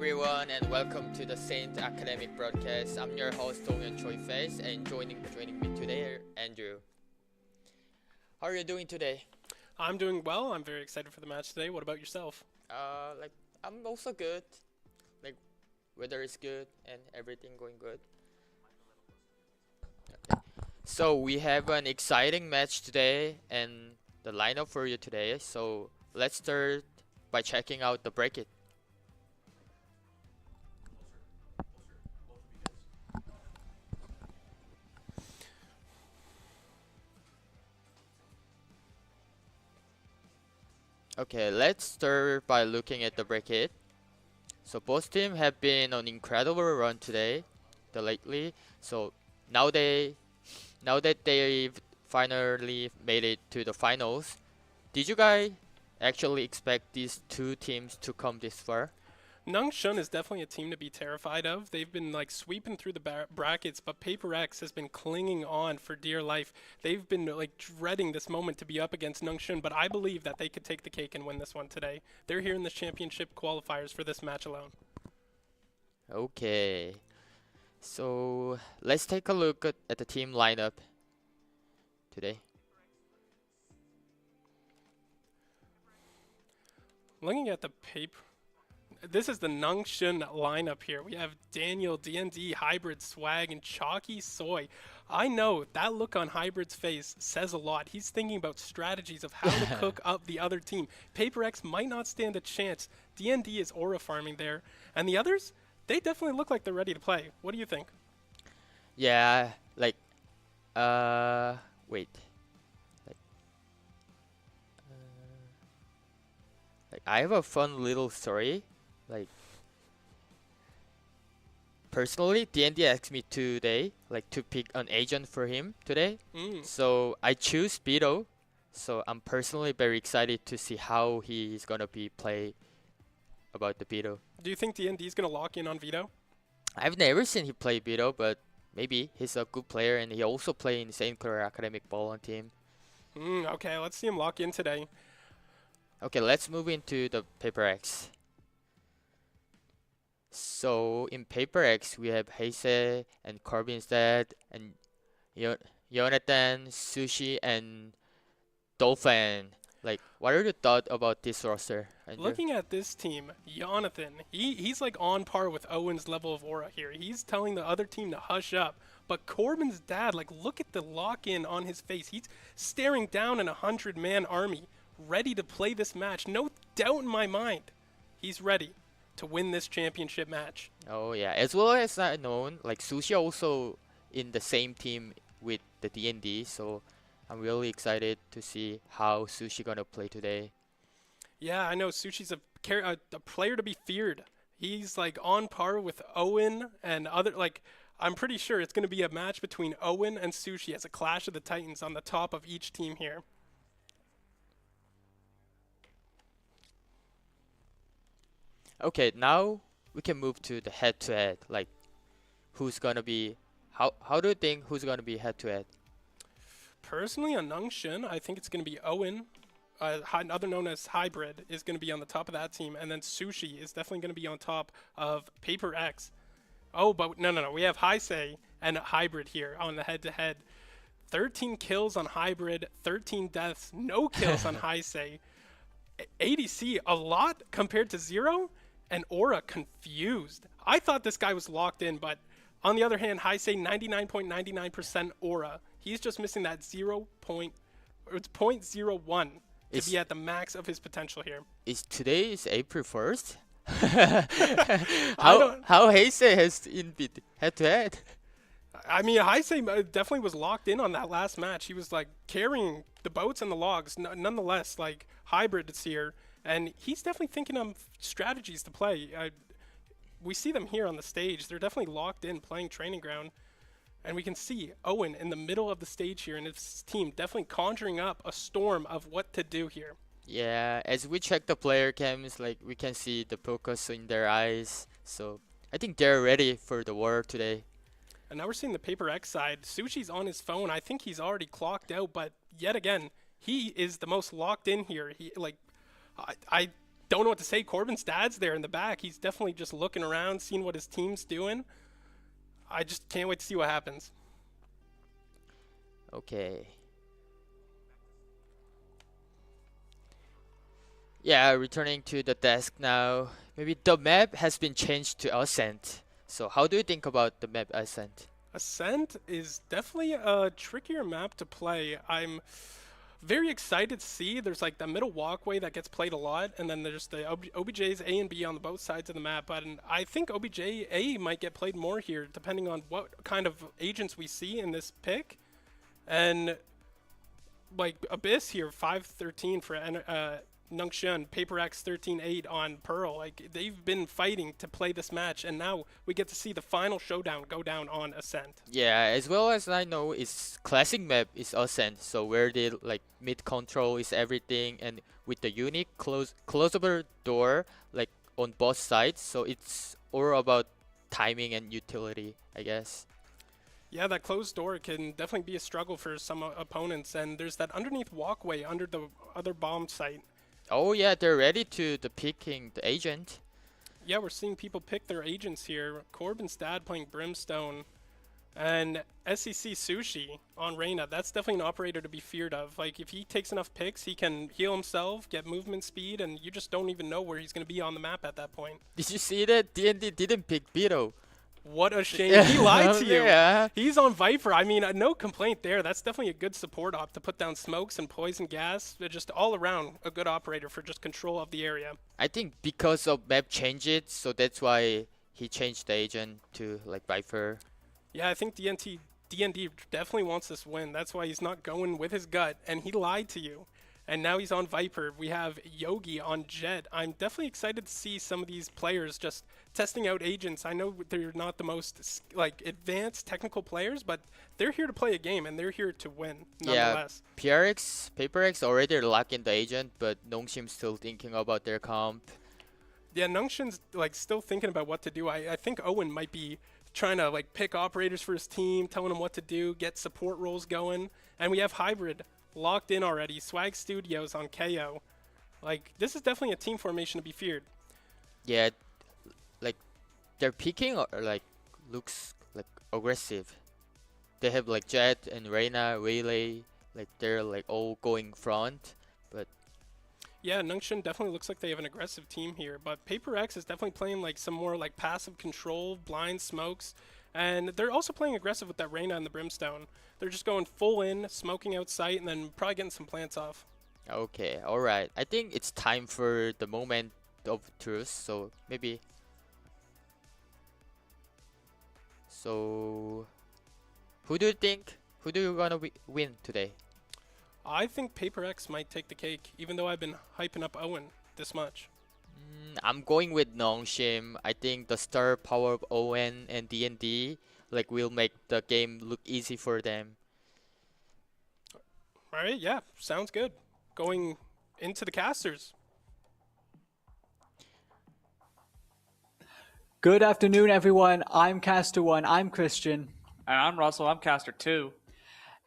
everyone, and welcome to the Saint Academic Broadcast. I'm your host Donghyun Choi Face, and joining me today, Andrew. How are you doing today? I'm doing well. I'm very excited for the match today. What about yourself? Like I'm also good. Like weather is good and everything going good. So we have an exciting match today and the lineup for you today. So let's start by checking out the bracket. Okay, let's start by looking at the bracket. So both teams have been on incredible run today, the lately. So now they now that they've finally made it to the finals, did you guys actually expect these two teams to come this far? Nungshun is definitely a team to be terrified of. They've been like sweeping through the brackets, but Paper X has been clinging on for dear life. They've been like dreading this moment to be up against Nungshun, but I believe that they could take the cake and win this one today. They're here in the championship qualifiers for this match alone. Okay, so let's take a look at the team lineup today. Looking at the paper, this is the Nungshun lineup here. We have Daniel, DND, Hybrid, Swag, and Chalky Soy. I know that look on Hybrid's face says a lot. He's thinking about strategies of how to cook up the other team. Paper X might not stand a chance. DND is aura farming there. And the others, they definitely look like they're ready to play. What do you think? Yeah, like wait. Like, like I have a fun little story. Like personally, DND asked me today, like to pick an agent for him today. Mm. So I choose Beto. So I'm personally very excited to see how he's gonna be play about the Beto. Do you think DND is going to lock in on Vito? I've never seen him play Beto, but maybe he's a good player and he also play in St. Clair Academic Ball team. Okay, let's see him lock in today. Okay, let's move into the Paper X. So in Paper X, we have Heise and Corbinstead and Jonathan, Sushi, and Dolphin. Like, what are your thoughts about this roster, Andrew? Looking at this team, Jonathan, he's like on par with Owen's level of aura here. He's telling the other team to hush up. But Corbin's dad, like, look at the lock-in on his face. He's staring down an 100-man army, ready to play this match. No doubt in my mind, he's ready to win this championship match. Oh yeah, as well as I known, like Sushi also in the same team with the D&D, so I'm really excited to see how Sushi gonna play today. Yeah, I know Sushi's a player to be feared. He's like on par with Owen and other like. I'm pretty sure it's going to be a match between Owen and Sushi as a clash of the Titans on the top of each team here. Okay, now we can move to the head-to-head. Like, who's gonna be? How do you think who's gonna be head-to-head? Personally, on Nungshun, I think it's going to be Owen, other known as Hybrid, is going to be on the top of that team, and then Sushi is definitely going to be on top of Paper X. Oh, but no. We have Heisei and Hybrid here on the head-to-head. 13 kills on Hybrid, 13 deaths, no kills on Heisei. ADC, a lot compared to 0, and Aura confused. I thought this guy was locked in, but on the other hand, Heisei 99.99% Aura. He's just missing that 0.01 to be at the max of his potential here. Is today is April 1st? I don't. How Heise has in beat head-to-head? I mean, Heisei definitely was locked in on that last match. He was like carrying the boats and the logs. Nonetheless, like Hybrid is here, and he's definitely thinking of strategies to play. We see them here on the stage. They're definitely locked in playing Training Ground. And we can see Owen in the middle of the stage here and his team definitely conjuring up a storm of what to do here. Yeah, as we check the player cams, like we can see the focus in their eyes. So I think they're ready for the war today. And now we're seeing the Paper X side. Sushi's on his phone. I think he's already clocked out, but yet again, he is the most locked in here. He like, I don't know what to say. Corbin's dad's there in the back. He's definitely just looking around, seeing what his team's doing. I just can't wait to see what happens. Okay. Yeah, returning to the desk now. Maybe the map has been changed to Ascent. So how do you think about the map Ascent? Ascent is definitely a trickier map to play. I'm very excited to see. There's like the middle walkway that gets played a lot, and then there's the OBJs A and B on the both sides of the map. But I think OBJ A might get played more here, depending on what kind of agents we see in this pick. And like Abyss here, 5-13 for Nongshun, Paper X 13-8 on Pearl. Like they've been fighting to play this match, and now we get to see the final showdown go down on Ascent. Yeah, as well as I know, its classic map is Ascent. So where the like mid control is everything, and with the unique closable door like on both sides. So it's all about timing and utility, I guess. Yeah, that closed door can definitely be a struggle for some opponents, and there's that underneath walkway under the other bomb site. Oh yeah, they're ready to the picking the agent. Yeah, we're seeing people pick their agents here. Corbin's dad playing Brimstone, and SEC Sushi on Reyna. That's definitely an operator to be feared of. Like, if he takes enough picks, he can heal himself, get movement speed, and you just don't even know where he's going to be on the map at that point. Did you see that? DND didn't pick Beto. What a shame. He lied to you. Yeah. He's on Viper. I mean, no complaint there. That's definitely a good support op to put down smokes and poison gas. They're just all around a good operator for just control of the area. I think because of map changes, so that's why he changed the agent to like Viper. Yeah, I think DND definitely wants this win. That's why he's not going with his gut, and he lied to you. And now he's on Viper. We have Yogi on Jet. I'm definitely excited to see some of these players just testing out agents. I know they're not the most like advanced technical players, but they're here to play a game and they're here to win nonetheless. Yeah, PRX, PaperX already locked in the agent, but Nongshim's still thinking about their comp. Yeah, Nungshin's like still thinking about what to do. I think Owen might be trying to like pick operators for his team, telling him what to do, get support roles going. And we have Hybrid locked in already. Swag Studios on KO. Like, this is definitely a team formation to be feared. Yeah, like their picking or like looks like aggressive. They have like Jet and Reyna, Relay, like they're like all going front. But yeah, Nungshin definitely looks like they have an aggressive team here. But Paper X is definitely playing like some more like passive control, blind smokes. And they're also playing aggressive with that Reyna and the Brimstone. They're just going full in, smoking out sight, and then probably getting some plants off. okay, alright. I think it's time for the moment of truth, so maybe. So, who do you think? Who do you gonna win today? I think Paper X might take the cake, even though I've been hyping up Owen this much. I'm going with Nongshim. I think the star power of ON and DND like will make the game look easy for them. All right, yeah, sounds good. Going into the casters. Good afternoon, everyone. I'm Caster One. I'm Christian. And I'm Russell. I'm Caster 2.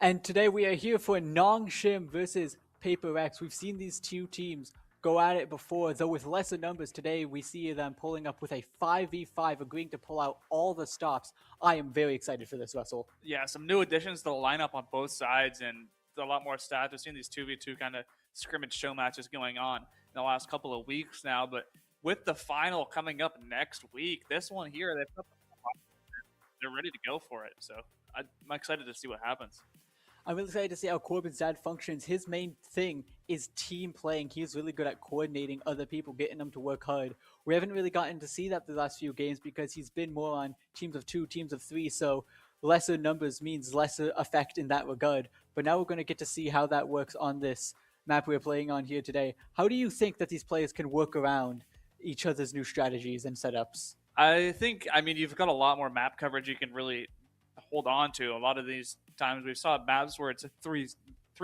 And today we are here for Nongshim versus Paper X. We've seen these two teams go at it before, though with lesser numbers. Today we see them pulling up with a 5v5, agreeing to pull out all the stops. I am very excited for this, Russell. Yeah, some new additions to the lineup on both sides and a lot more stats. We've seen these 2v2 kind of scrimmage show matches going on in the last couple of weeks now, but with the final coming up next week, this one here, they're ready to go for it. So I'm excited to see what happens. I'm really excited to see how Corbin's dad functions. His main thing is team playing. He's really good at coordinating other people, getting them to work hard. We haven't really gotten to see that the last few games because he's been more on teams of 2, teams of 3, so lesser numbers means lesser effect in that regard. But now we're going to get to see how that works on this map we're playing on here today. How do you think that these players can work around each other's new strategies and setups? I mean, you've got a lot more map coverage you can really hold on to. A lot of these times we saw maps where it's a three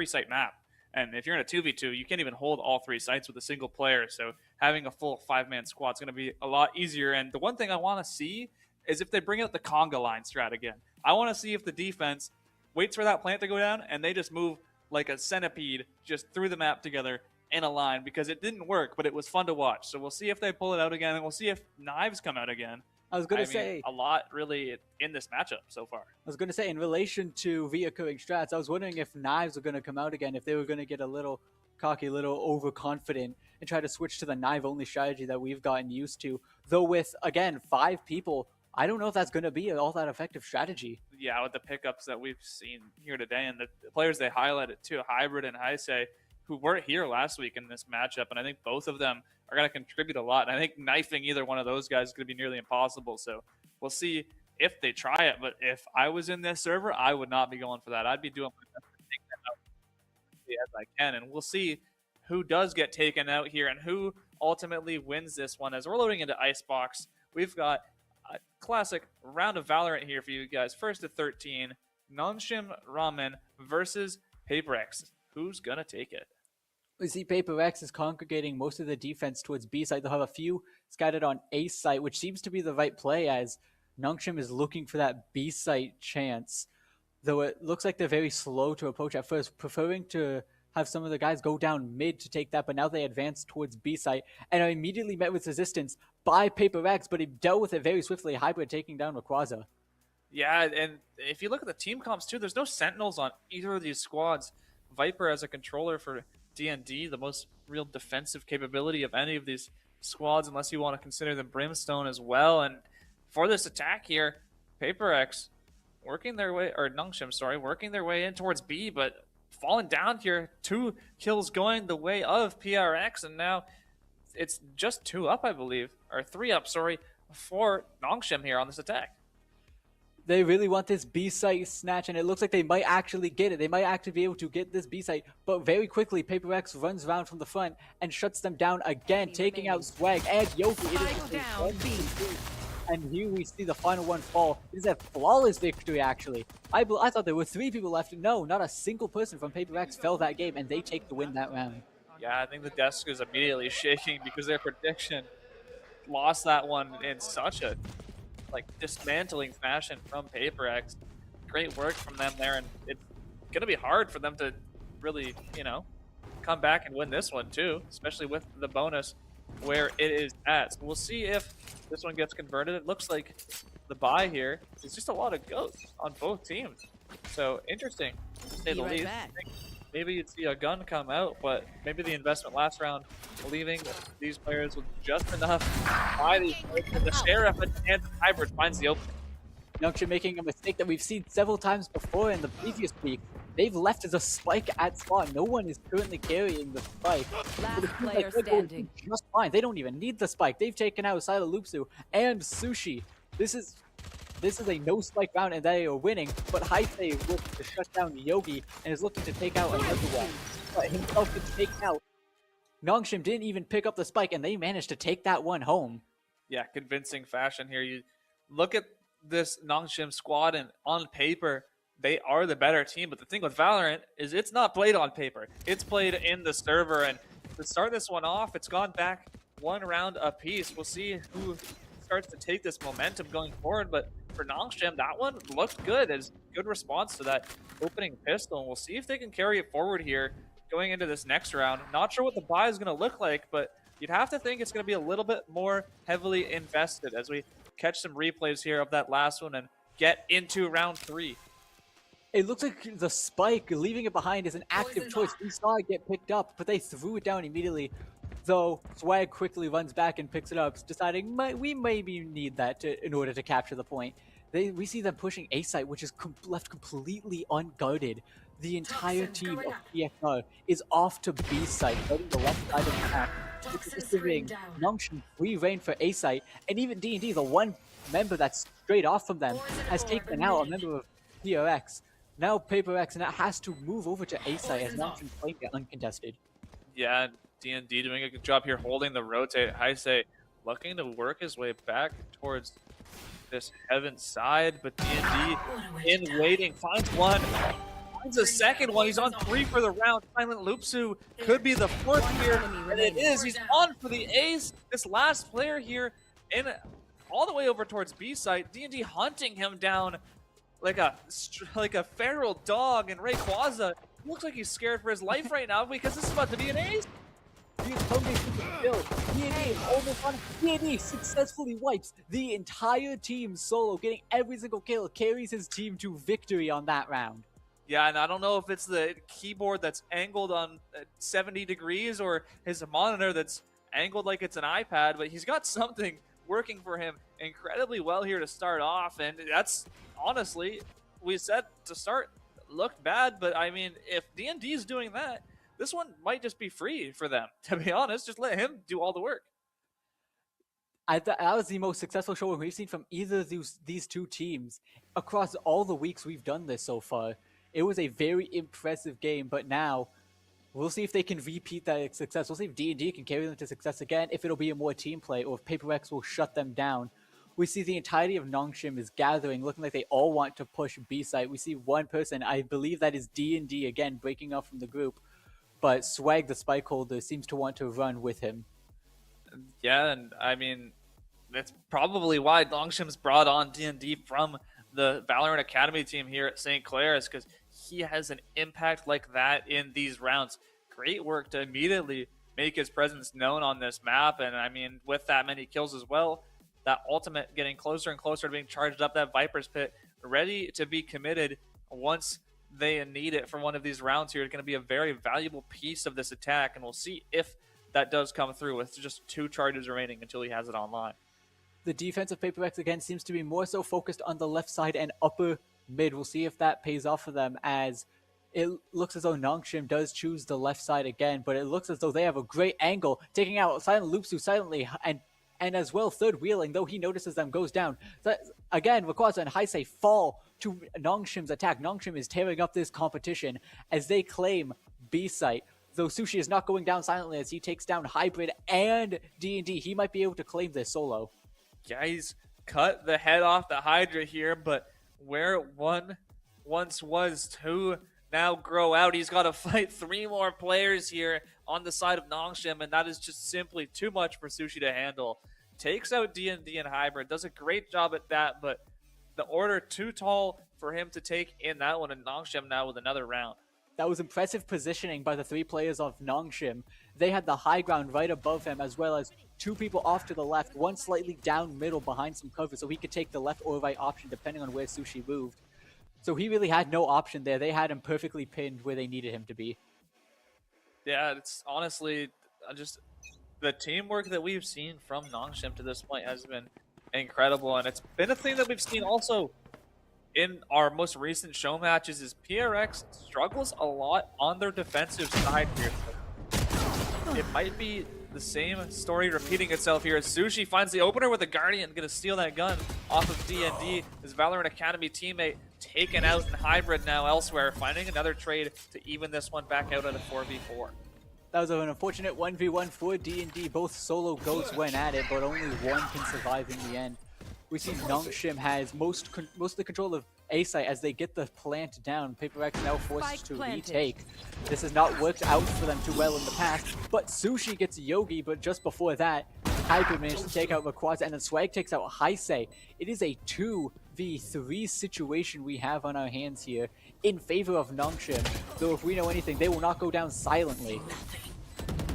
site map, and if you're in a 2v2, you can't even hold all 3 sites with a single player. So having a full 5-man squad is going to be a lot easier. And the one thing I want to see is if they bring out the conga line strat again. I want to see if the defense waits for that plant to go down and they just move like a centipede just through the map together, in a line because it didn't work, but it was fun to watch. So we'll see if they pull it out again, and we'll see if Knives come out again. I was gonna say a lot really in this matchup so far. in relation to reoccurring strats, I was wondering if Knives were gonna come out again, if they were gonna get a little cocky, a little overconfident, and try to switch to the knife only strategy that we've gotten used to. Though with, again, 5 people, I don't know if that's gonna be all that effective strategy. Yeah, with the pickups that we've seen here today, and the players they highlighted too, Hybrid and Heisei, who weren't here last week in this matchup, and I think both of them are going to contribute a lot. And I think knifing either one of those guys is going to be nearly impossible. So we'll see if they try it. But if I was in this server, I would not be going for that. I'd be doing my best to take that out as I can. And we'll see who does get taken out here and who ultimately wins this one. As we're loading into Icebox, we've got a classic round of Valorant here for you guys. First to 13, Nongshim Ramen versus PaperX. Who's going to take it? We see PaperX is congregating most of the defense towards B site. They'll have a few scattered on A site, which seems to be the right play as Nongshim is looking for that B site chance. Though it looks like they're very slow to approach at first, preferring to have some of the guys go down mid to take that, but now they advance towards B site and are immediately met with resistance by PaperX, but he dealt with it very swiftly, Hybrid taking down Rayquaza. Yeah, and if you look at the team comps too, there's no Sentinels on either of these squads. Viper as a controller for D&D, the most real defensive capability of any of these squads, unless you want to consider them Brimstone as well. And for this attack here, PaperX working their way, or Nongshim, sorry, working their way in towards B, but falling down here. 2 kills going the way of PRX, and now it's just 2 up, I believe, or 3 up, sorry, for Nongshim here on this attack. They really want this B site snatch, and it looks like they might actually get it. They might actually be able to get this B site, but very quickly, PaperX runs around from the front and shuts them down again, taking out Swag and Yoki. It is and here we see the final one fall. It is a flawless victory, actually. I thought there were 3 people left. No, not a single person from PaperX fell that game, and they take the win that round. Yeah, I think the desk is immediately shaking because their prediction lost that one in such a dismantling fashion from PaperX. Great work from them there, and it's gonna be hard for them to really, come back and win this one too, especially with the bonus where it is at. So we'll see if this one gets converted. It looks like the buy here is just a lot of ghosts on both teams. So interesting, to say the least. I think maybe you'd see a gun come out, but maybe the investment last round, leaving these players with just enough by these players. The Sheriff and Hybrid finds the opening. Nongshim making a mistake that we've seen several times before in the previous week. They've left as a spike at spawn. No one is currently carrying the spike. Last player standing. Just fine. They don't even need the spike. They've taken out Silolupsu and Sushi. This is a no spike round and they are winning, but Heisei is looking to shut down Yogi and is looking to take out another one. But himself gets taken out. Nongshim didn't even pick up the spike and they managed to take that one home. Yeah, convincing fashion here. You look at this Nongshim squad and on paper, they are the better team, but the thing with Valorant is it's not played on paper. It's played in the server, and to start this one off, it's gone back 1 round apiece. We'll see who starts to take this momentum going forward, but for Nongshim, that one looked good as good response to that opening pistol, and we'll see if they can carry it forward here going into this next round. Not sure what the buy is going to look like, but you'd have to think it's going to be a little bit more heavily invested as we catch some replays here of that last one and get into round 3. It looks like the spike, leaving it behind, is an active choice. We saw it get picked up, but they threw it down immediately. Though Swag quickly runs back and picks it up, deciding we maybe need that in order to capture the point. We see them pushing A site, which is left completely unguarded. The entire team of PXR is off to B site, guarding the left side of the map, which is giving Nongshim free reign for A site, and even D&D, the one member that's straight off from them, has taken out a member of PRX. Now PaperX and it has to move over to A site as Nongshim playing it uncontested. Yeah, D&D doing a good job here holding the rotate. Heisei looking to work his way back towards this heaven side, but D&D in waiting, finds one, finds a second one. He's on 3 for the round. Silolupsu could be the 4th here, and it is. He's on for the ace. This last player here, in all the way over towards B site. D&D hunting him down like a feral dog, and Rayquaza looks like he's scared for his life right now because this is about to be an ace. Korean Tongay super kill. D&D is almost on. D&D successfully wipes the entire team solo, getting every single kill, carries his team to victory on that round. Yeah, and I don't know if it's the keyboard that's angled on 70 degrees or his monitor that's angled like it's an iPad, but he's got something working for him incredibly well here to start off, and that's honestly, we said to start, looked bad, but I mean, if D&D is doing that, this one might just be free for them, to be honest. Just let him do all the work. That was the most successful showing we've seen from either of these two teams across all the weeks we've done this so far. It was a very impressive game, but now we'll see if they can repeat that success. We'll see if D&D can carry them to success again, if it'll be a more team play, or if Paper Rex will shut them down. We see the entirety of Nongshim is gathering, looking like they all want to push B-site. We see one person, I believe that is D&D again, breaking off from the group, but Swag, the spike holder, seems to want to run with him. Yeah, and I mean, that's probably why Nongshim's brought on D&D from the Valorant Academy team here at St. Clair's, because he has an impact like that in these rounds. Great work to immediately make his presence known on this map, and I mean, with that many kills as well, that ultimate getting closer and closer to being charged up, that Viper's Pit ready to be committed once they need it for one of these rounds here. It's going to be a very valuable piece of this attack, and we'll see if that does come through with just 2 charges remaining until he has it online. The defense of Paper Rex again seems to be more so focused on the left side and upper mid. We'll see if that pays off for them, as it looks as though Nongshim does choose the left side again, but it looks as though they have a great angle, taking out Silent Loopsu silently, and as well third wheeling, though he notices them, goes down. Again, Rayquaza and Heisei fall to Nongshim's attack. Nongshim is tearing up this competition as they claim B site. Though Sushi is not going down silently as he takes down Hybrid and D&D. He might be able to claim this solo. Yeah, he's cut the head off the Hydra here, but where one once was, 2 now grow out. He's got to fight 3 more players here on the side of Nongshim, and that is just simply too much for Sushi to handle. Takes out D&D and Hybrid, does a great job at that, but the order too tall for him to take in that one, and Nongshim now with another round. That was impressive positioning by the 3 players of Nongshim. They had the high ground right above him, as well as 2 people off to the left, one slightly down middle behind some cover, so he could take the left or right option depending on where Sushi moved. So he really had no option there. They had him perfectly pinned where they needed him to be. Yeah, it's honestly just the teamwork that we've seen from Nongshim to this point has been incredible, and it's been a thing that we've seen also in our most recent show matches. Is PRX struggles a lot on their defensive side here. It might be the same story repeating itself here as Sushi finds the opener with a Guardian, gonna steal that gun off of D&D. His Valorant Academy teammate taken out in Hybrid now elsewhere, finding another trade to even this one back out at a 4v4. That was an unfortunate 1v1 for D&D. Both solo ghosts went at it, but only one can survive in the end. We see Nongshim has most of the control of A site as they get the plant down. Paper Rex now forced to retake. This has not worked out for them too well in the past, but Sushi gets Yogi, but just before that, Hybrid managed to take out Rayquaza, and then Swag takes out Heisei. It is a 2v3 situation we have on our hands here in favor of Nongshim, though if we know anything, they will not go down silently.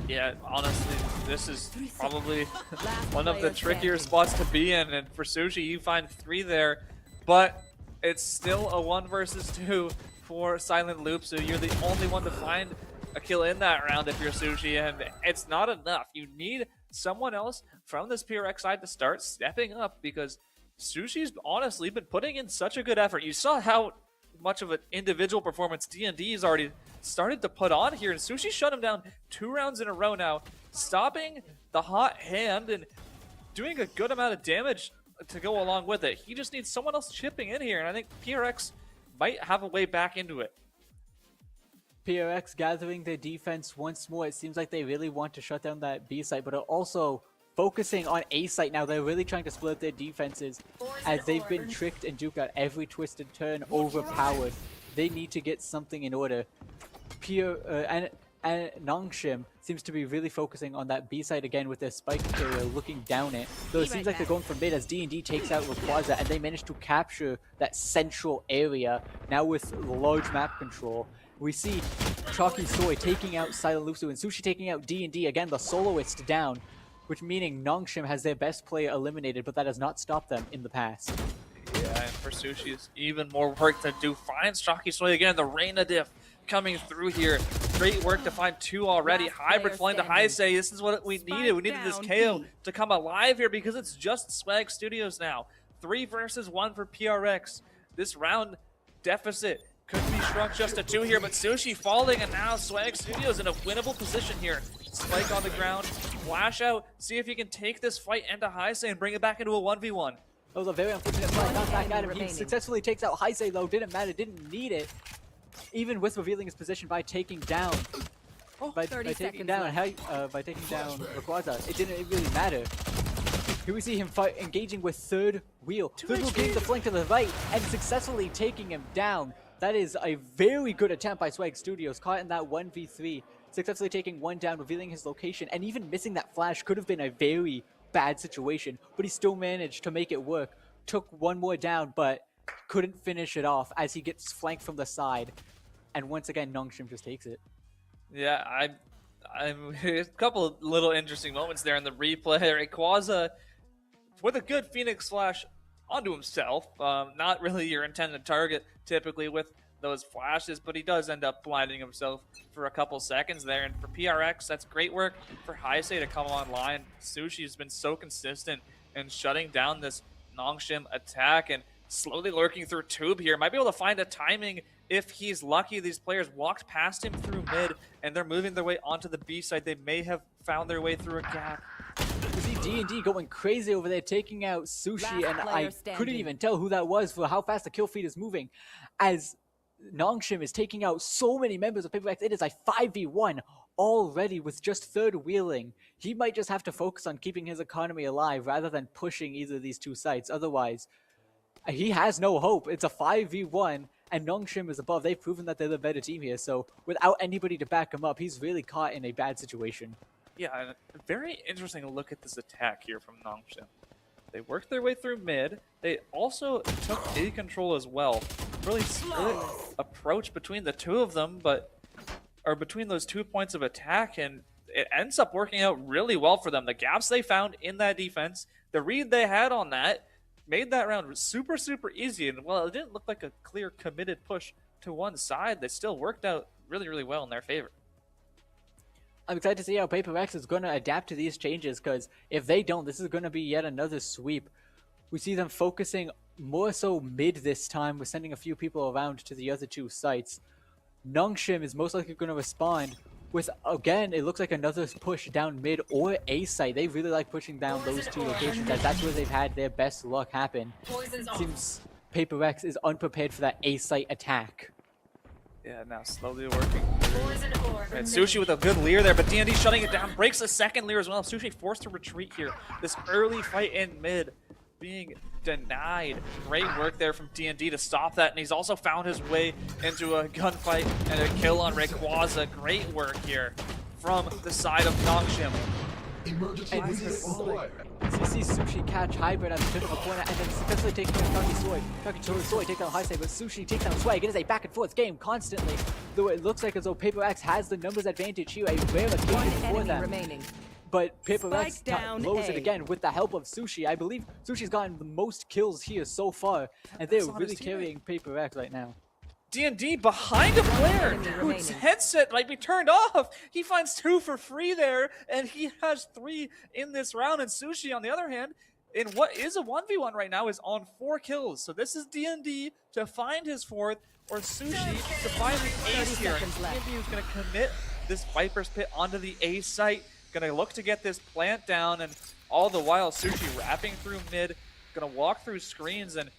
Yeah, honestly, this is probably one of the trickier spots to be in, and for Sushi, you find 3 there, but it's still a 1 versus 2 for Silent Loop, so you're the only one to find a kill in that round if you're Sushi, and it's not enough. You need someone else from this PRX side to start stepping up, because Sushi's honestly been putting in such a good effort. You saw how much of an individual performance D&D has already started to put on here, and Sushi shut him down 2 rounds in a row now, stopping the hot hand and doing a good amount of damage to go along with it. He just needs someone else chipping in here, and I think PRX might have a way back into it. PRX gathering their defense once more. It seems like they really want to shut down that B site, but are also focusing on A site now. They're really trying to split their defenses as they've been tricked and duped at every twisted turn, overpowered. They need to get something in order. And Nongshim seems to be really focusing on that B side again with their spike carrier looking down it. Though it seems like they're going for mid as D&D takes out Rayquaza, and they manage to capture that central area now with large map control. We see Chalky Soy taking out Silent Lusu and Sushi taking out D&D, again the soloist down, which meaning Nongshim has their best player eliminated, but that has not stopped them in the past. Yeah, and for Sushi, it's even more work to do. Finds Chalky Soy again, the Reina diff coming through here. Great work to find 2 already. Last Hybrid player flying to standing. Heisei. This is what we needed. We needed this down, KO B. to come alive here because it's just Swag Studios now. 3 versus 1 for PRX. This round deficit could be shrunk just to 2 here, but Sushi falling, and now Swag Studios in a winnable position here. Spike on the ground, flash out, see if you can take this fight into Heisei and bring it back into a 1v1. That was a very unfortunate flag, not back at him. He remaining. successfully takes out Heisei though, didn't matter, didn't need it. Even with revealing his position by taking down, by 30 taking seconds down, left. by taking down Rayquaza, it didn't really matter. Here we see him fight, engaging with third wheel. Third wheel getting the flank to the right and successfully taking him down. That is a very good attempt by Swag Studios, caught in that 1v3, successfully taking one down, revealing his location, and even missing that flash could have been a very bad situation, but he still managed to make it work. Took one more down, but couldn't finish it off as he gets flanked from the side. And once again, Nongshim just takes it. Yeah, I'm a couple of little interesting moments there in the replay. Rayquaza with a good Phoenix Flash onto himself. Not really your intended target typically with those flashes, but he does end up blinding himself for a couple seconds there. And for PRX, that's great work for Heisei to come online. Sushi has been so consistent in shutting down this Nongshim attack and slowly lurking through tube here. Might be able to find a timing if he's lucky. These players walked past him through mid and they're moving their way onto the B side. They may have found their way through a gap. We see D&D going crazy over there, taking out Sushi, Last and player I couldn't standing. even tell who that was for how fast the kill feed is moving. As Nongshim is taking out so many members of Paper X, it is a 5v1 already with just third wheeling. He might just have to focus on keeping his economy alive rather than pushing either of these two sites. Otherwise, he has no hope. It's a 5v1, and Nongshim is above. They've proven that they're the better team here, so without anybody to back him up, he's really caught in a bad situation. Yeah, and very interesting to look at this attack here from Nongshim. They worked their way through mid. They also took A control as well. Really split approach between the two of them, or between those 2 points of attack, and it ends up working out really well for them. The gaps they found in that defense, the read they had on that, made that round super, super easy. And while it didn't look like a clear committed push to one side, they still worked out really, really well in their favor. I'm excited to see how Paper X is going to adapt to these changes, because if they don't, this is going to be yet another sweep. We see them focusing more so mid this time. We're sending a few people around to the other two sites. Nongshim is most likely going to respond with, again, it looks like another push down mid or A site. They really like pushing down those two locations, as that's where they've had their best luck happen. Seems Paper X is unprepared for that A site attack. Yeah, now slowly working through. And Sushi with a good leer there, but D&D shutting it down. Breaks the second leer as well. Sushi forced to retreat here. This early fight in mid being denied. Great work there from D&D to stop that, and he's also found his way into a gunfight and a kill on Rayquaza. Great work here from the side of Nongshim. And we see Sushi catch Hybrid at the tip of the corner and then successfully taking down Kaki Soy. Kaki Soy take down Heisei, but Sushi takes down Swag. It is a back and forth game constantly, though it looks like as though Paper X has the numbers advantage here, a rare One occasion for enemy them. remaining. But Paper X Spike down blows it A. again with the help of Sushi. I believe Sushi's gotten the most kills here so far, and they're That's on his really teammate. carrying Paper X right now. D&D behind a player enemy whose remaining. headset might be turned off. He finds 2 for free there, and he has 3 in this round. And Sushi, on the other hand, in what is a 1v1 right now, is on 4 kills. So this is D&D to find his 4th, or Sushi to find the ace here. And seconds left. D&D is going to commit this Viper's Pit onto the A site. Going to look to get this plant down, and all the while Sushi wrapping through mid, going to walk through screens and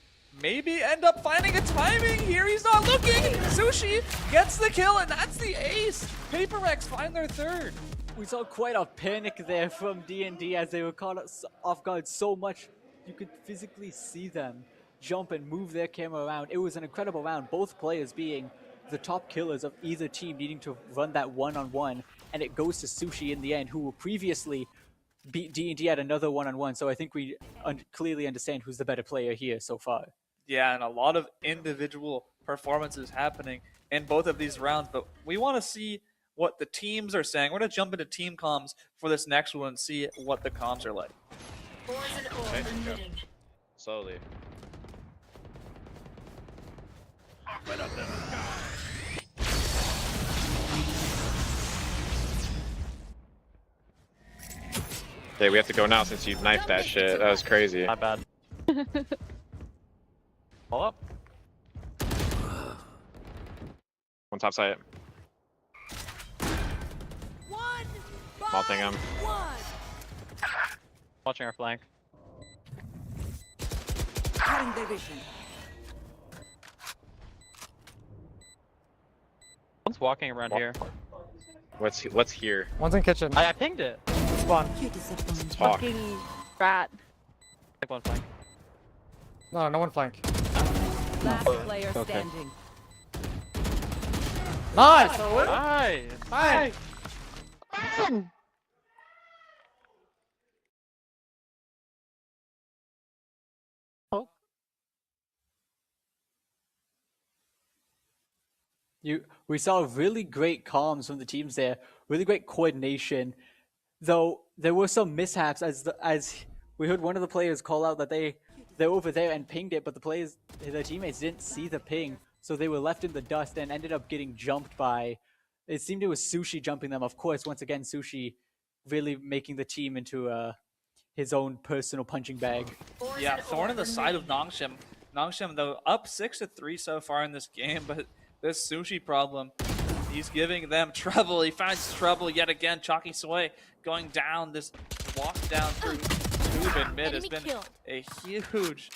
maybe end up finding a timing here. He's not looking. Sushi gets the kill, and that's the ace. Paper X find their 3rd. We saw quite a panic there from D&D as they were caught off guard so much you could physically see them jump and move their camera around. It was an incredible round, both players being the top killers of either team needing to run that one-on-one, and it goes to Sushi in the end, who previously beat D&D at another one-on-one, so I think we clearly understand who's the better player here so far. Yeah, and a lot of individual performances happening in both of these rounds. But we want to see what the teams are saying. We're going to jump into team comms for this next one and see what the comms are like. Slowly. Okay, we have to go now since you knifed that shit. That was crazy. Not bad. Pull up. One top side. Malting him. Watching our flank. Cutting their vision. One's walking around here. What's here? One's in kitchen. I pinged it. Spawn. You disappoint. Talk. Fucking rat. Like one flank. No, no one flank. Last player standing. Nice! Nice. Nice! We saw really great comms from the teams there, really great coordination. Though there were some mishaps as we heard one of the players call out that they're over there and pinged it, but their teammates didn't see the ping, so they were left in the dust and ended up getting jumped by. It seemed it was Sushi jumping them. Of course, once again, Sushi really making the team into his own personal punching bag. Yeah, thorn in the side of Nongshim. Nongshim, though, up 6-3 so far in this game, but this Sushi problem, he's giving them trouble. He finds trouble yet again. Chalky Sway going down. This walk down through tube and mid has been a huge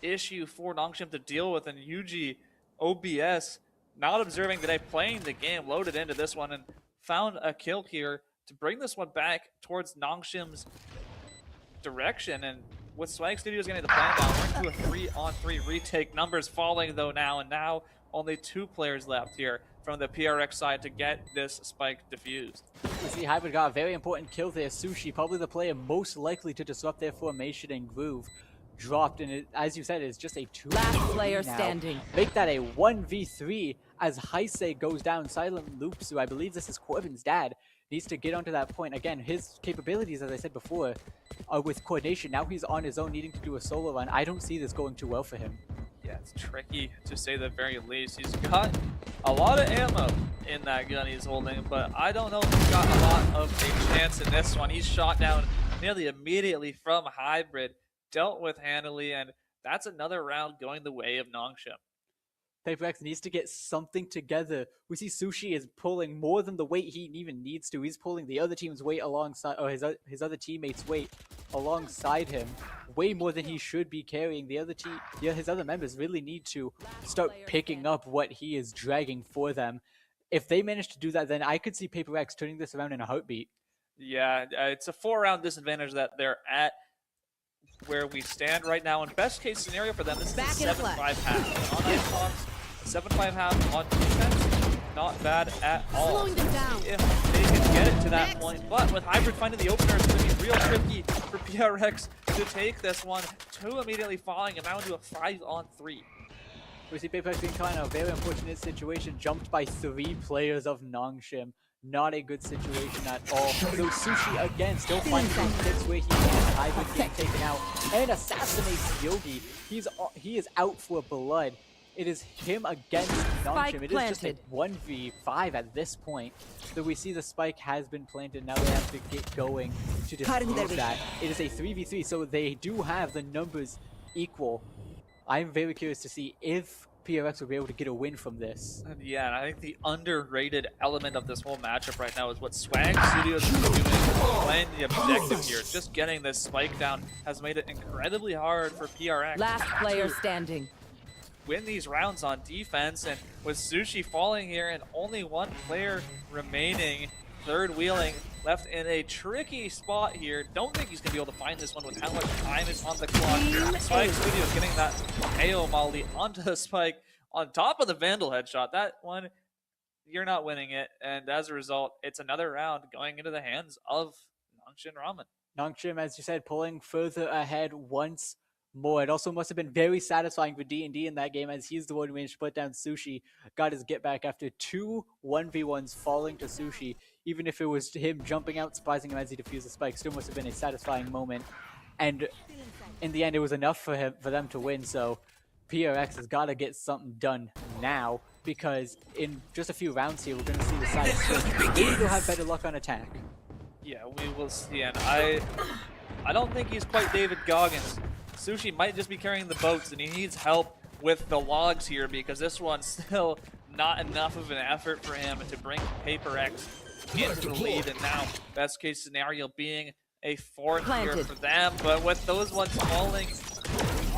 issue for Nongshim to deal with, and Yuji OBS not observing today, playing the game, loaded into this one, and found a kill here to bring this one back towards Nongshim's direction. And with Swag Studios getting the plan down, we're into a 3-on-3 retake. Numbers falling though now, and now only 2 players left here from the PRX side to get this spike defused. We see Hybrid got a very important kill there. Sushi, probably the player most likely to disrupt their formation and groove, dropped, and it, as you said, it's just a 2v3 Last player now. standing. Make that a 1v3 as Heisei goes down. Silent Loops, who I believe this is Corbin's dad, needs to get onto that point. Again, his capabilities, as I said before, are with coordination. Now he's on his own, needing to do a solo run. I don't see this going too well for him. Yeah, it's tricky to say the very least. He's got a lot of ammo in that gun he's holding, but I don't know if he's got a lot of a chance in this one. He's shot down nearly immediately from Hybrid, dealt with handily, and that's another round going the way of Nongshim. PaperX needs to get something together. We see Sushi is pulling more than the weight he even needs to. He's pulling the other team's weight alongside, or his other teammates' weight alongside him, way more than he should be carrying. His other members really need to start picking up what he is dragging for them. If they manage to do that, then I could see PaperX turning this around in a heartbeat. Yeah, it's a 4-round disadvantage that they're at where we stand right now. In best case scenario for them, this is a 7-5 half. On offense, 7-5 half on defense, not bad at all. Slowing them down. If they can get it to that point, but with Hybrid finding the opener, it's going to be real tricky for PRX to take this one. 2 immediately falling, and now into a 5-on-3. We see PaperX being caught in a very unfortunate situation, jumped by 3 players of Nongshim. Not a good situation at all. So Sushi again still finding those hits where he can. Hybrid getting taken out and assassinates Yogi. He is out for blood. It is him against Nongshim. It is just a 1v5 at this point. So we see the spike has been planted. Now they have to get going to defuse that. It is a 3v3, so they do have the numbers equal. I'm very curious to see if PRX will be able to get a win from this. And yeah, and I think the underrated element of this whole matchup right now is what Swag Studios is doing, playing the objective here. Just getting this spike down has made it incredibly hard for PRX. Last player standing. Win these rounds on defense, and with Sushi falling here and only 1 player remaining, third wheeling, left in a tricky spot here. Don't think he's going to be able to find this one with how much time is on the clock. Swag Studios getting that AO Molly onto the spike on top of the Vandal headshot. That one, you're not winning it, and as a result, it's another round going into the hands of Nongshim Ramen. Nongshim, as you said, pulling further ahead once more. It also must have been very satisfying for D&D in that game, as he's the one who managed to put down Sushi, got his get back after 2 1v1s falling to Sushi. Even if it was him jumping out, surprising him as he defused the spike, still must have been a satisfying moment. And in the end, it was enough for them to win, so PRX has got to get something done now, because in just a few rounds here, we're going to see the side switch. Maybe they'll have better luck on attack. Yeah, we will see. And I don't think he's quite David Goggins. Sushi might just be carrying the boats, and he needs help with the logs here, because this one's still not enough of an effort for him to bring Paper X into the lead. And now, best case scenario being a fourth here for them. But with those ones falling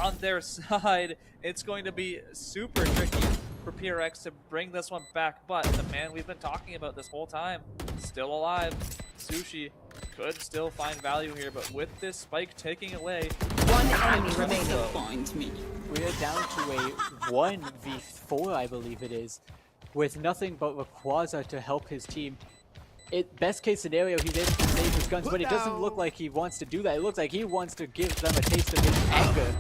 on their side, it's going to be super tricky for PRX to bring this one back. But the man we've been talking about this whole time, still alive. Sushi could still find value here, but with this spike taking away, One enemy remaining. We're down to a 1v4, I believe it is, with nothing but Rayquaza to help his team. Best case scenario, he's able to save his guns, but it doesn't look like he wants to do that. It looks like he wants to give them a taste of his anger,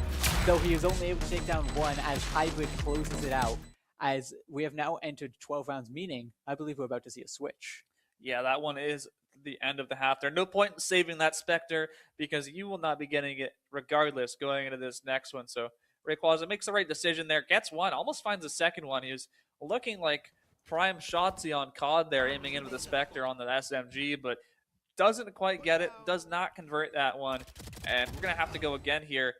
though he is only able to take down one as Hybrid closes it out. As we have now entered 12 rounds, meaning I believe we're about to see a switch. yeah, that one is the end of the half. There's no point in saving that Spectre, because you will not be getting it regardless going into this next one. So Rayquaza makes the right decision there, gets one, almost finds a second one. He was looking like prime Shotzi on COD there, aiming into the Spectre on the SMG, but doesn't quite get it, does not convert that one. And we're going to have to go again here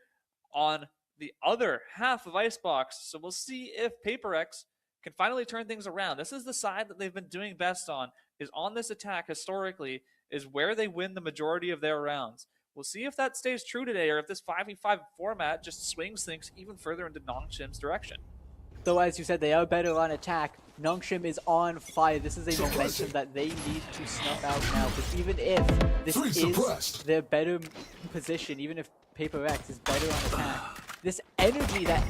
on the other half of Icebox. So we'll see if PaperX can finally turn things around. This is the side that they've been doing best on this attack historically, is where they win the majority of their rounds. We'll see if that stays true today, or if this 5v5 format just swings things even further into Nongshim's direction. Though, as you said, they are better on attack. Nongshim is on fire. This is a momentum that they need to snuff out now. But even if this is their better position, even if Paper X is better on attack, this energy that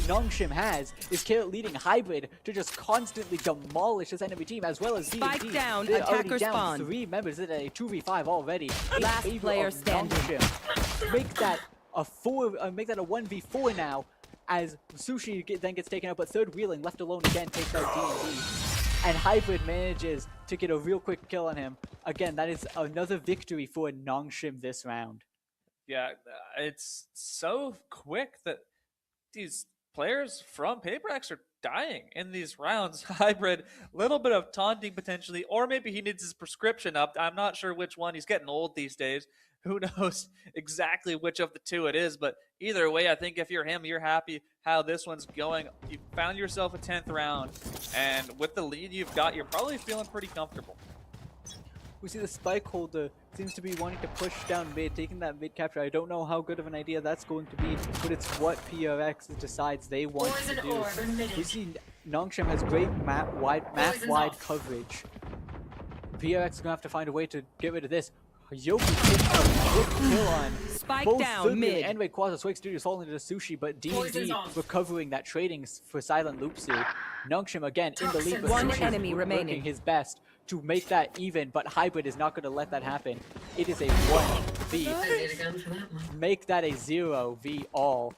Nongshim has is leading Hybrid to just constantly demolish this enemy team, as well as D&D. Spike down, They're already attacker down spawn. 3 members in a 2v5 already. In Last favor player of standing. Nongshim. Make that a 1v4 now, as Sushi then gets taken out, but third wheeling left alone again takes out D&D. And Hybrid manages to get a real quick kill on him. Again, that is another victory for Nongshim this round. Yeah, it's so quick that these players from PaperX are dying in these rounds. Hybrid, little bit of taunting potentially, or maybe he needs his prescription up. I'm not sure which one. He's getting old these days. Who knows exactly which of the two it is, but either way, I think if you're him, you're happy how this one's going. You found yourself a 10th round, and with the lead you've got, you're probably feeling pretty comfortable. We see the Spike Holder seems to be wanting to push down mid, taking that mid capture. I don't know how good of an idea that's going to be, but it's what PRX decides they want to do. We see Nongshim has great map-wide coverage. PRX is going to have to find a way to get rid of this. Yoki takes a quick kill on Spike both down Thurman mid. and Rayquaza. Swig Studios falling into Sushi, but D&D recovering that trading for Silent Loopsu. Nongshim again in the lead, but One Sushi is enemy working remaining. his best to make that even, but Hybrid is not going to let that happen. It is a 1v. Make that a 0v all.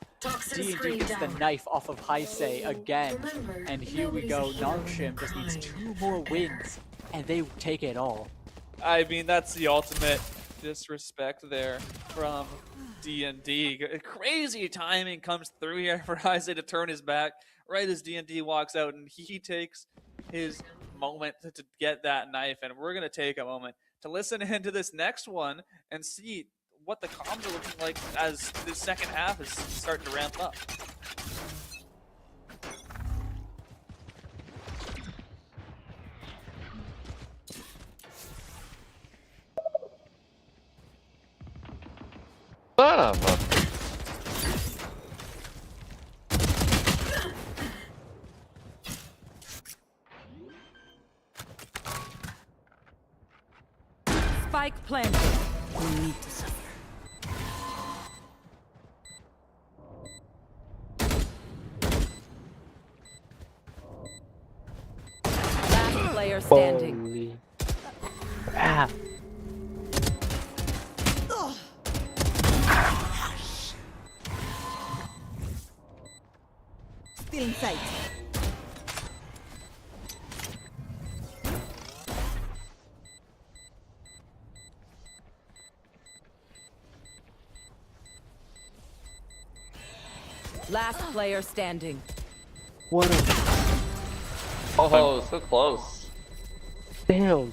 D&D gets the knife off of Heisei again, and here we go. Nongshim just needs 2 more wins, and they take it all. I mean, that's the ultimate disrespect there from D&D. Crazy timing comes through here for Isaiah to turn his back right as D&D walks out, and he takes his moment to get that knife. And we're going to take a moment to listen into this next one and see what the comms are looking like as this second half is starting to ramp up. Son of a... Spike planted. We need to suffer. Last player standing. Holy. Ah. Stealing sight. Last player standing. What a Oh, so close. damn.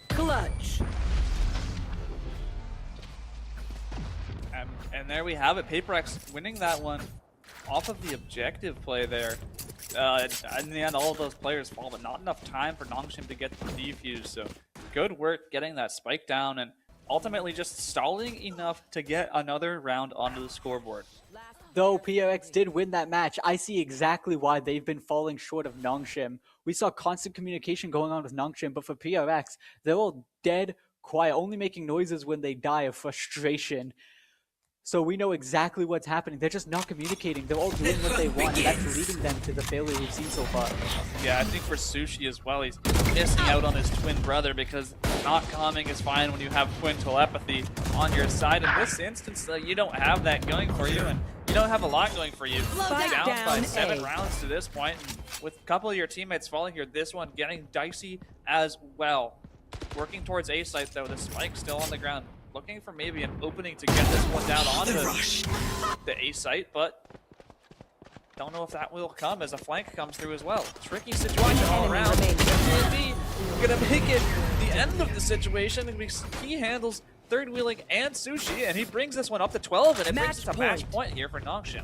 Clutch. And there we have it. PaperX winning that one off of the objective play there. In the end, all of those players fall, but not enough time for Nongshim to get the defuse. So good work getting that spike down and ultimately just stalling enough to get another round onto the scoreboard. Though PRX did win that match, I see exactly why they've been falling short of Nongshim. We saw constant communication going on with Nongshim, but for PRX, they're all dead quiet, only making noises when they die of frustration. So we know exactly what's happening. They're just not communicating. They're all doing what they want, and that's leading them to the failure we've seen so far. Yeah, I think for Sushi as well, he's missing out on his twin brother because not calming is fine when you have twin telepathy on your side. In this instance, you don't have that going for you, and you don't have a lot going for you. Spike Down by down 7 A. rounds to this point, and with a couple of your teammates falling here, this one getting dicey as well. Working towards A site though, the spike still on the ground. Looking for maybe an opening to get this one down onto the A site, but don't know if that will come as a flank comes through as well. Tricky situation all Enemy around. remains. D&D gonna make it the end of the situation because he handles third wheeling and Sushi, and he brings this one up to 12, and it brings Match us a match point. point here for Nongshim.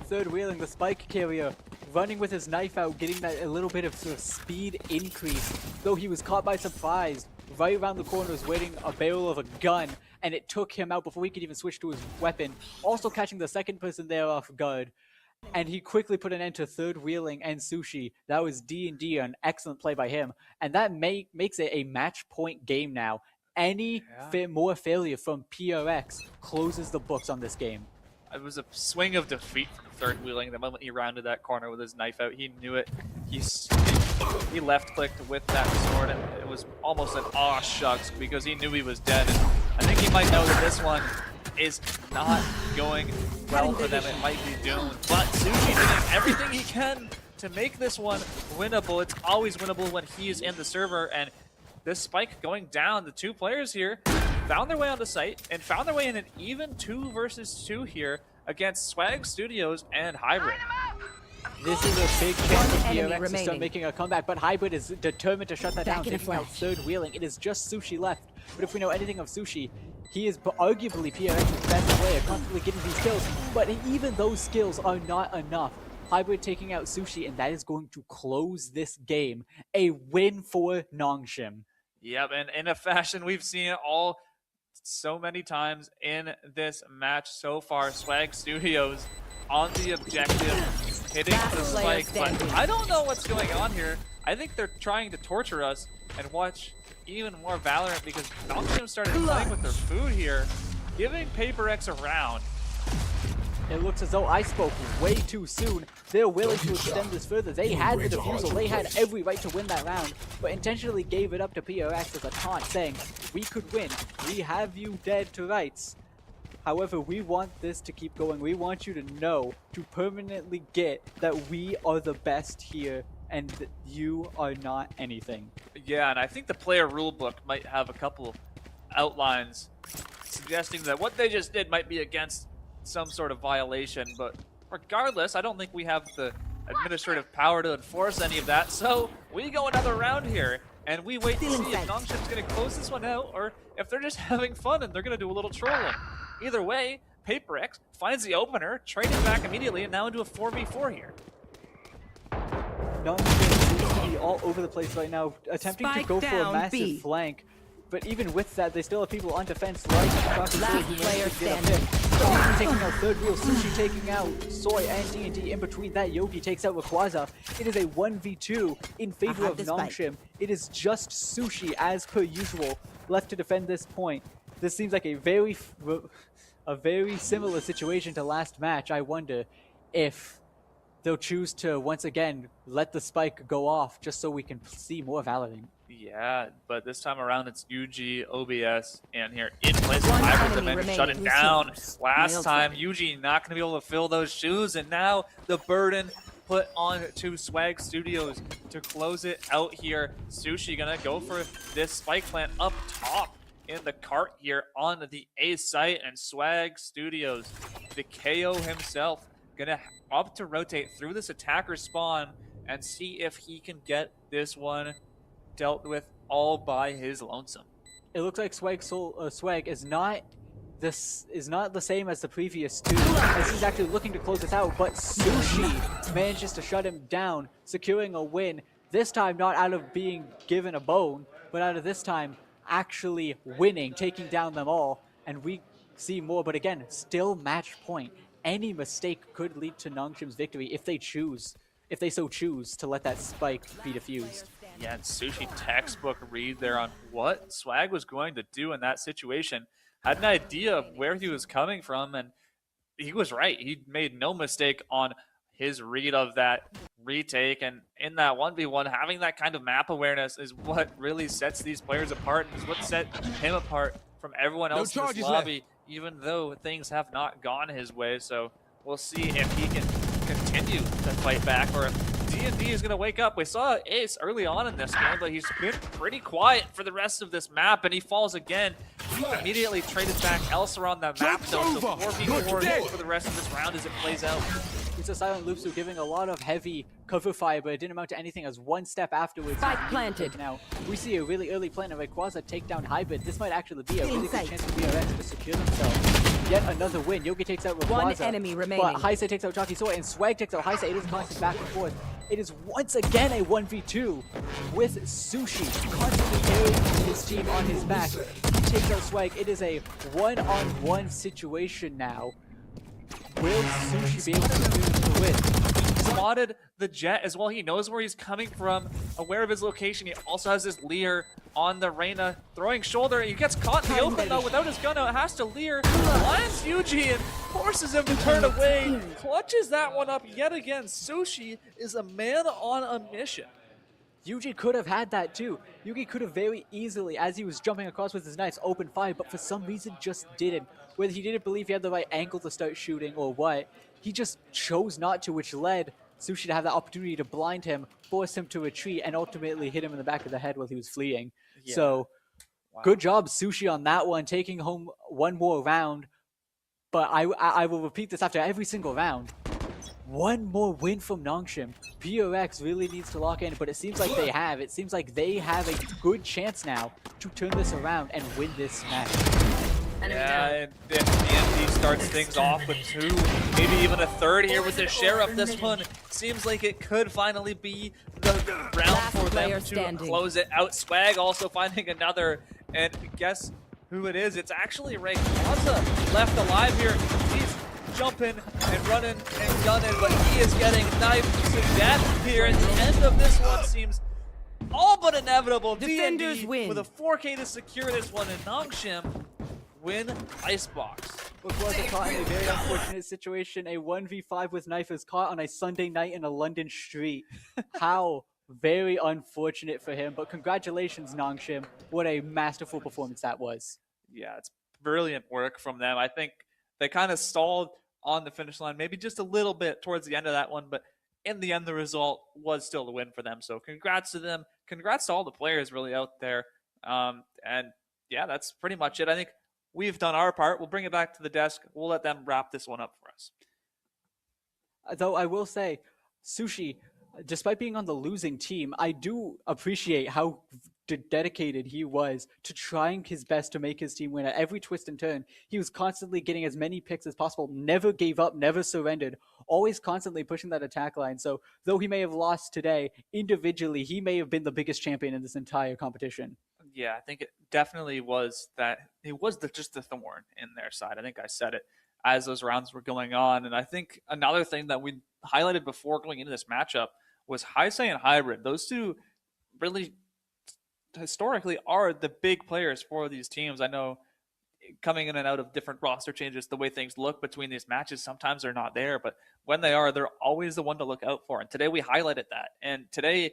Third wheeling the spike carrier, running with his knife out, getting that a little bit of sort of speed increase. Though he was caught by surprise, right around the corner was waiting a barrel of a gun, and it took him out before he could even switch to his weapon. Also catching the second person there off guard. And he quickly put an end to third wheeling and Sushi. That was D&D, an excellent play by him. And that makes it a match point game now. Any more failure from PRX closes the books on this game. It was a swing of defeat from third wheeling. The moment he rounded that corner with his knife out, he knew it. He left clicked with that sword, and it was almost an aw shucks because he knew he was dead. And I think he might know that this one is not going well for them. It might be doomed. But Sushi doing everything he can to make this one winnable. It's always winnable when he is in the server, and this spike going down. The two players here found their way on the site and found their way in an even 2 versus 2 here against Swag Studios and Hybrid. This is a big chance for enemy PRX to start remaining. making a comeback, but Hybrid is determined to shut that Back down, in a taking out flash. third wheeling. It is just Sushi left. But if we know anything of Sushi, he is arguably PRX's best player, constantly getting these kills. But even those skills are not enough. Hybrid taking out Sushi, and that is going to close this game. A win for Nongshim. Yep, and in a fashion we've seen it all so many times in this match so far. Swag Studios on the objective, hitting the Last player spike, but standing. I don't know what's going on here. I think they're trying to torture us and watch even more Valorant because Nongshim started playing with their food here, giving PaperX a round. It looks as though I spoke way too soon. They're willing to extend this further. They had the defusal. They had every right to win that round, but intentionally gave it up to PRX as a taunt, saying, we could win. We have you dead to rights. However, we want this to keep going. We want you to know, to permanently get that we are the best here and that you are not anything. Yeah, and I think the player rulebook might have a couple outlines suggesting that what they just did might be against some sort of violation, but regardless, I don't think we have the administrative power to enforce any of that, so we go another round here, and we wait to see if Nongshim's going to close this one out, or if they're just having fun and they're going to do a little trolling. Either way, PaperX finds the opener, trading back immediately, and now into a 4v4 here. Nongshim seems to be all over the place right now, attempting Spike to go for a down, massive B. flank. But even with that, they still have people on defense like Crockett Last who player managed to get up standing. there. Sushi taking out third wheel, Sushi taking out Soy and D&D. In between that, Yogi takes out Rayquaza. It is a 1v2 in favor have of the spike. Nongshim. It is just Sushi, as per usual, left to defend this point. This seems like a very similar situation to last match. I wonder if they'll choose to once again let the spike go off just so we can see more Valorant. Yeah, but this time around it's UG, OBS, and here in place One Hybrid enemy Dimension shut it remaining. down. Who's Last nailed time it. UG not going to be able to fill those shoes, and now the burden put on to Swag Studios to close it out here. Sushi gonna go for this spike plant up top in the cart here on the A site, and Swag Studios, the KO himself, gonna opt to rotate through this attacker spawn and see if he can get this one dealt with all by his lonesome. It looks like Swag is not the same as the previous two, as he's actually looking to close this out, but Sushi manages to shut him down, securing a win, this time not out of being given a bone, but out of this time actually winning, taking down them all, and we see more, but again, still match point. Any mistake could lead to Nongshim's victory if they so choose to let that spike be defused. Yeah, and Sushi textbook read there on what Swag was going to do in that situation. Had an idea of where he was coming from, and he was right. He made no mistake on his read of that retake, and in that 1v1, having that kind of map awareness is what really sets these players apart, and is what set him apart from everyone else in this lobby, even though things have not gone his way. So we'll see if he can continue to fight back, or if D&D is going to wake up. We saw Ace early on in this game, but he's been pretty quiet for the rest of this map, and he falls again. He immediately traded back Elsa on the map, though, so 4v4 for the rest of this round as it plays out. It's a Silent Loopsu giving a lot of heavy cover fire, but it didn't amount to anything as one step afterwards. Spike planted. Now, we see a really early plan of Rayquaza takedown Hybrid. This might actually be a really good chance for BRX to secure themselves. Yet another win. Yogi takes out Rayquaza. One enemy remaining. But Heise takes out Jockey Sword, and Swag takes out Heise. It is a constant back and forth. It is once again a 1v2 with Sushi constantly carrying his team on his back. He takes out Swag. It is a one-on-one situation now. Will Sushi be able to do the win? Spotted the Jet as well. He knows where he's coming from, aware of his location. He also has this Leer on the Reyna, throwing shoulder. He gets caught in the open though without his gun out. Has to Leer, blinds Yuji and forces him to turn away. Clutches that one up yet again. Sushi is a man on a mission. Yuji could have had that too. Yugi could have very easily, as he was jumping across with his knives, opened fire, but for some reason just didn't. Whether he didn't believe he had the right angle to start shooting or what, he just chose not to, which led Sushi to have the opportunity to blind him, force him to retreat, and ultimately hit him in the back of the head while he was fleeing. Yeah. So, good job, Sushi, on that one, taking home one more round. But I will repeat this after every single round. One more win from Nongshim. BRX really needs to lock in, but it seems like they have. It seems like they have a good chance now to turn this around and win this match. Yeah, and if DMD starts things off with 2, maybe even a 3rd here with the Sheriff, this one seems like it could finally be the round for them to close it out. Swag also finding another, and guess who it is? It's actually Rayquaza left alive here. He's jumping and running and gunning, but he is getting knifed to death here. And the end of this one seems all but inevitable. Defenders D&D win. with a 4K to secure this one, and Nongshim win Icebox. Rayquaza caught in a very unfortunate situation. A 1v5 with knife is caught on a Sunday night in a London street. How very unfortunate for him, but congratulations, Nongshim. What a masterful performance that was. Yeah, it's brilliant work from them. I think they kind of stalled on the finish line, maybe just a little bit towards the end of that one, but in the end, the result was still a win for them. So congrats to them. Congrats to all the players really out there. And yeah, that's pretty much it. I think we've done our part. We'll bring it back to the desk. We'll let them wrap this one up for us. Though I will say, Sushi, despite being on the losing team, I do appreciate how dedicated he was to trying his best to make his team win. At every twist and turn, he was constantly getting as many picks as possible, never gave up, never surrendered, always constantly pushing that attack line. So though he may have lost today, individually, he may have been the biggest champion in this entire competition. Yeah, I think it definitely was that. It was just the thorn in their side. I think I said it as those rounds were going on. And I think another thing that we highlighted before going into this matchup was Heise and Hybrid. Those two really historically are the big players for these teams. I know coming in and out of different roster changes, the way things look between these matches, sometimes they're not there, but when they are, they're always the one to look out for. And today we highlighted that. And today,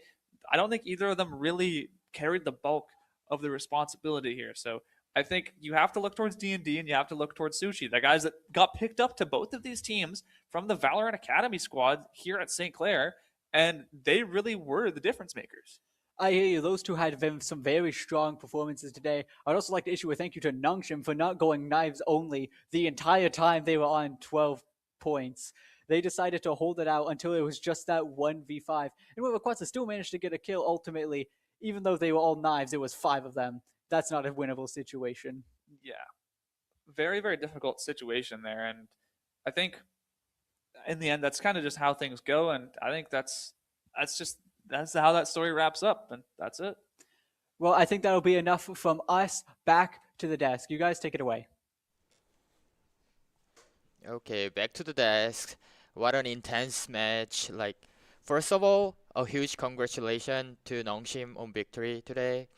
I don't think either of them really carried the bulk of the responsibility here. So I think you have to look towards D&D and you have to look towards Sushi. The guys that got picked up to both of these teams from the Valorant Academy squad here at St. Clair, and they really were the difference makers. I hear you. Those two had some very strong performances today. I'd also like to issue a thank you to Nongshim for not going knives only the entire time they were on 12 points. They decided to hold it out until it was just that 1v5. And Whoever Quetzal still managed to get a kill ultimately. Even though they were all knives, there was 5 of them. That's not a winnable situation. Yeah. Very, very difficult situation there. And I think in the end, that's kind of just how things go. And I think that's how that story wraps up. And that's it. Well, I think that'll be enough from us. Back to the desk. You guys take it away. Okay, back to the desk. What an intense match. Like, first of all, a huge congratulations to Nongshim on victory today.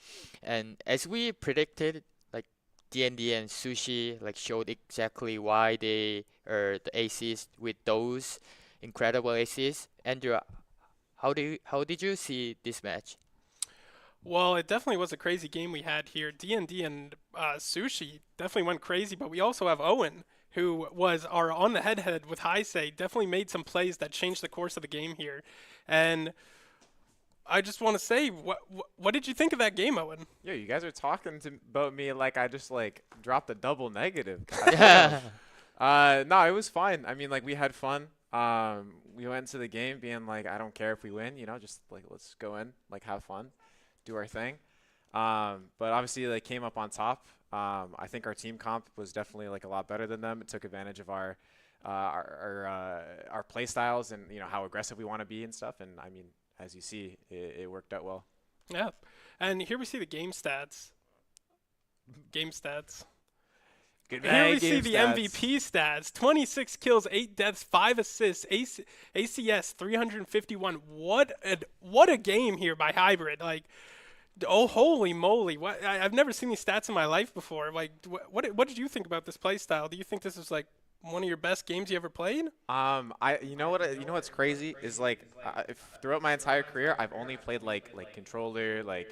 And as we predicted, like D&D and Sushi like showed exactly why they are the aces with those incredible aces. Andrew, how did you see this match? Well, it definitely was a crazy game we had here. D&D and Sushi definitely went crazy, but we also have Owen, who was our on the head with Heisei, definitely made some plays that changed the course of the game here. And I just want to say, what did you think of that game, Owen? Yo, you guys are talking about me like I just like dropped a double negative. No, it was fine. I mean, like we had fun. We went into the game being like, I don't care if we win, you know, just like let's go in, like have fun, do our thing. But obviously they came up on top. I think our team comp was definitely like a lot better than them. It took advantage of our play styles and you know how aggressive we want to be and stuff. And I mean, as you see, it worked out well. Yeah, and here we see the game stats. Game stats. Good Here we see the MVP stats: 26 kills, 8 deaths, 5 assists, ACS 351. What a game here by Hybrid! Like, oh holy moly! What I've never seen these stats in my life before. Like, what did you think about this play style? Do you think this is like one of your best games you ever played? You know what's crazy is like throughout my entire career, I've only played like controller, like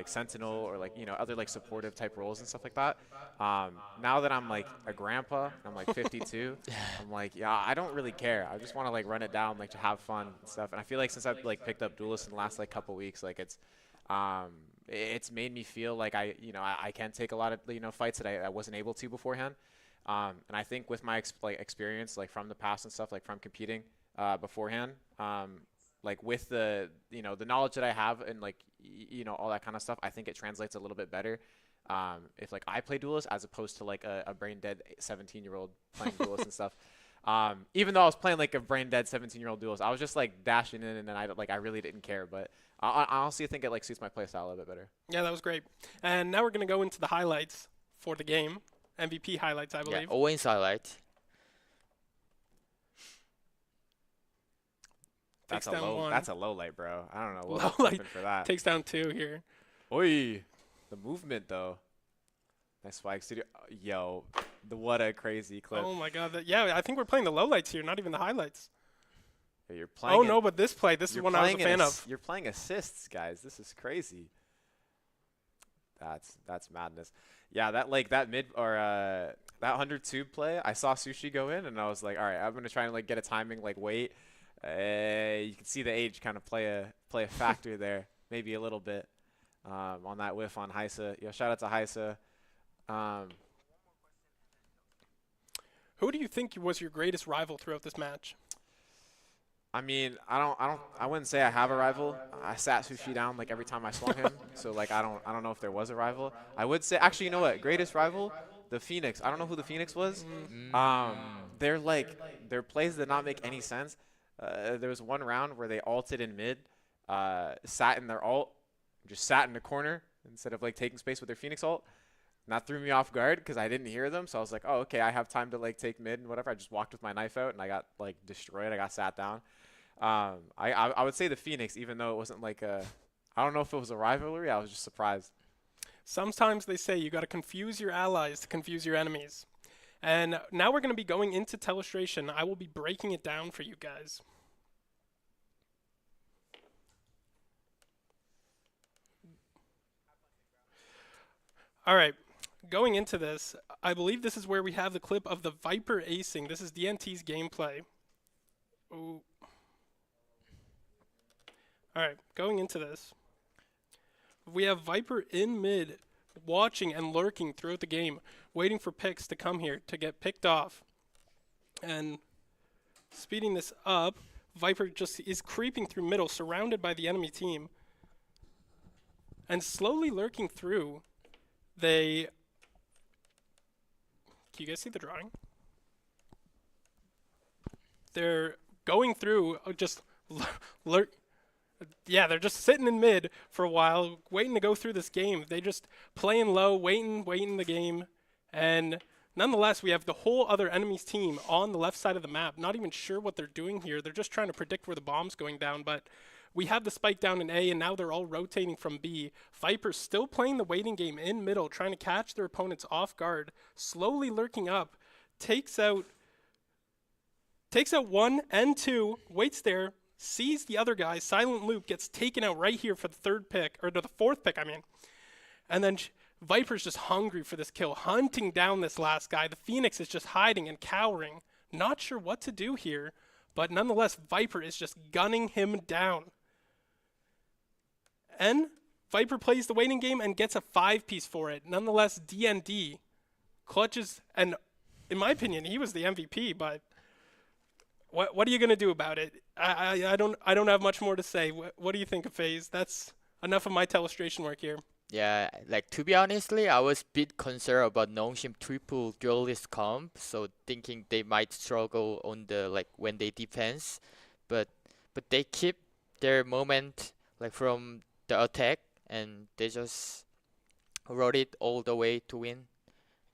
Sentinel or like you know other like supportive type roles and stuff like that. Now that I'm like a grandpa, I'm like 52. I'm like, yeah, I don't really care. I just want to like run it down, like to have fun and stuff. And I feel like since I've like picked up Duelist in the last like couple weeks, like it's made me feel like I can take a lot of fights that I wasn't able to beforehand. And I think with my experience like from the past and stuff, like from competing beforehand, like with the the knowledge that I have and like all that kind of stuff, I think it translates a little bit better if like I play Duelist as opposed to like a brain dead 17-year-old playing Duelist and stuff. Even though I was playing like a brain dead 17-year-old Duelist, I was just like dashing in and then I really didn't care. But I honestly think it like suits my play style a little bit better. Yeah, that was great. And now we're gonna go into the highlights for the game. MVP highlights, I believe. Yeah, Owen's highlight. Takes That's a down low. one. That's a low light, bro. I don't know what Low was light happening for that. Takes down 2 here. Oi, the movement though. Nice swag studio. Yo, what a crazy clip. Oh my god. Yeah, I think we're playing the lowlights here, not even the highlights. Yeah, you're playing. Oh no, but this play, this is one I was a fan of. You're playing assists, guys. This is crazy. That's madness. Yeah, that mid or that 102 play, I saw Sushi go in and I was like, all right, I'm gonna try and like get a timing, like wait. You can see the age kind of play a factor there, maybe a little bit on that whiff on Heisa. Yo, shout out to Heisa. Who do you think was your greatest rival throughout this match? I mean, I wouldn't say I have a rival. I sat Sushi down like every time I swung him, so like I don't know if there was a rival. I would say actually, you know what? Greatest rival, the Phoenix. I don't know who the Phoenix was. Their plays did not make any sense. There was one round where they ulted in mid, sat in their ult, just sat in the corner instead of like taking space with their Phoenix ult. And that threw me off guard because I didn't hear them. So I was like, oh, okay, I have time to like take mid and whatever. I just walked with my knife out and I got like destroyed. I got sat down. I would say the Phoenix, even though it wasn't like I don't know if it was a rivalry. I was just surprised. Sometimes they say you got to confuse your allies to confuse your enemies. And now we're going to be going into Telestration. I will be breaking it down for you guys. All right. Going into this, I believe this is where we have the clip of the Viper acing. This is DNT's gameplay. Ooh. All right. Going into this, we have Viper in mid, watching and lurking throughout the game, waiting for picks to come here to get picked off. And speeding this up, Viper just is creeping through middle, surrounded by the enemy team. And slowly lurking through, they... Can you guys see the drawing? They're going through, just lurk. Yeah, they're just sitting in mid for a while, waiting to go through this game. They just playing low, waiting the game. And nonetheless, we have the whole other enemy's team on the left side of the map. Not even sure what they're doing here. They're just trying to predict where the bomb's going down. But we have the spike down in A, and now they're all rotating from B. Viper's still playing the waiting game in middle, trying to catch their opponents off guard. Slowly lurking up, takes out one and two, waits there, sees the other guy, silent loop, gets taken out right here for the third pick, or the fourth pick, I mean. And then Viper's just hungry for this kill, hunting down this last guy. The Phoenix is just hiding and cowering, not sure what to do here, but nonetheless, Viper is just gunning him down. And Viper plays the waiting game and gets a 5-piece for it. Nonetheless, DND clutches, and in my opinion, he was the MVP, but what are you going to do about it? I don't have much more to say. What do you think of FaZe? That's enough of my telestration work here. Yeah, like to be honestly, I was a bit concerned about Nongshim triple duelist comp, so thinking they might struggle on the like when they defense, but they keep their moment like from the attack, and they just rode it all the way to win.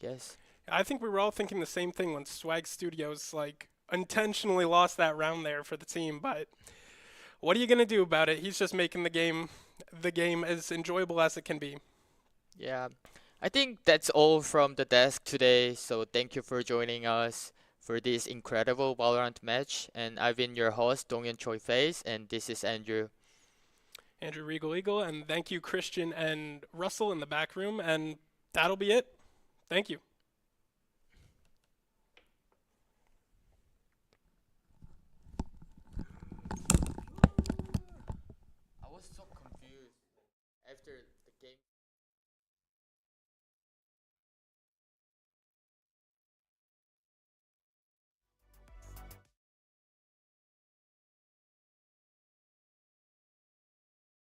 Yes. I think we were all thinking the same thing when Swag Studios like intentionally lost that round there for the team, but what are you gonna do about it? He's just making the game as enjoyable as it can be. Yeah, I think that's all from the desk today. So thank you for joining us for this incredible Valorant match. And I've been your host, Donghyun Choi FaZe, and this is Andrew. Andrew Regal Eagle, and thank you, Christian and Russell in the back room, and that'll be it. Thank you. I was so confused after the game.